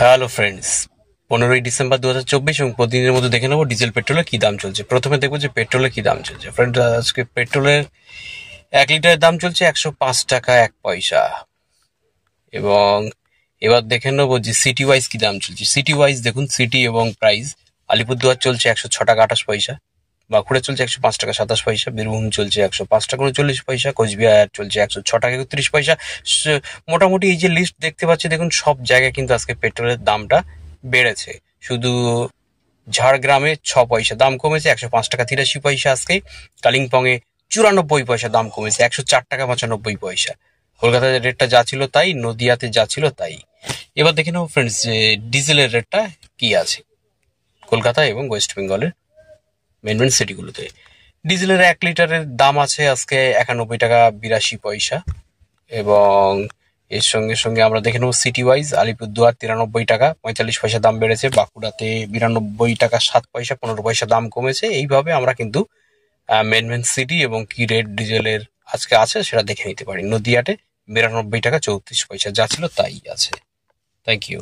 Hello friends, 15ই December 2024 এবং প্রতিদিনের মধ্যে দেখে নেবো ডিজেল পেট্রোলের কি দাম চলছে। প্রথমে দেখবো যে পেট্রোলের কি দাম চলছে। ফ্রেন্ড, আজকে পেট্রোলের 1 লিটারের দাম চলছে 105 টাকা 1 পয়সা। এবং এবার দেখে নেবো যে সিটি ওয়াইজ কি দাম চলছে। সিটি ওয়াইজ দেখুন, সিটি এবং প্রাইস আলিপুরদুয়ার চলছে 106 টাকা 28 পয়সা, বাঁকুড়া চলছে 105 টাকা 27 পয়সা, বীরভূম চলছে 105 টাকা 39 পয়সা, কোচবিহার চলছে 106 টাকা 31 পয়সা। মোটামুটি এই যে লিস্ট দেখতে পাচ্ছি, দেখুন সব জায়গায় কিন্তু আজকে পেট্রোলের দামটা বেড়েছে। শুধু ঝাড়গ্রামে 6 পয়সা দাম কমেছে, 105 টাকা 83 পয়সা আজকে। কালিম্পংয়ে 94 পয়সা দাম কমেছে, 104 টাকা 95 পয়সা। কলকাতায় রেটটা যা ছিল তাই, নদিয়াতে যা ছিল তাই। এবার দেখে নেবো ফ্রেন্ডস যে ডিজেলের রেটটা কি আছে কলকাতা এবং ওয়েস্ট বেঙ্গলের মেন মেন সিটিগুলোতে। ডিজেলের 1 লিটারের দাম আছে আজকে 91 টাকা 82 পয়সা। এবং এর সঙ্গে সঙ্গে আমরা দেখে নেবো সিটি ওয়াইজ আলিপুরদুয়ার 93 টাকা 45 পয়সা দাম বেড়েছে, বাঁকুড়াতে 92 টাকা 7 পয়সা 15 পয়সা দাম কমেছে। এইভাবে আমরা কিন্তু মেন মেন সিটি এবং কি রেট ডিজেলের আজকে আছে সেটা দেখে নিতে পারি। নদিয়াতে 92 টাকা 34 পয়সা, যা ছিল তাই আছে। Thank you.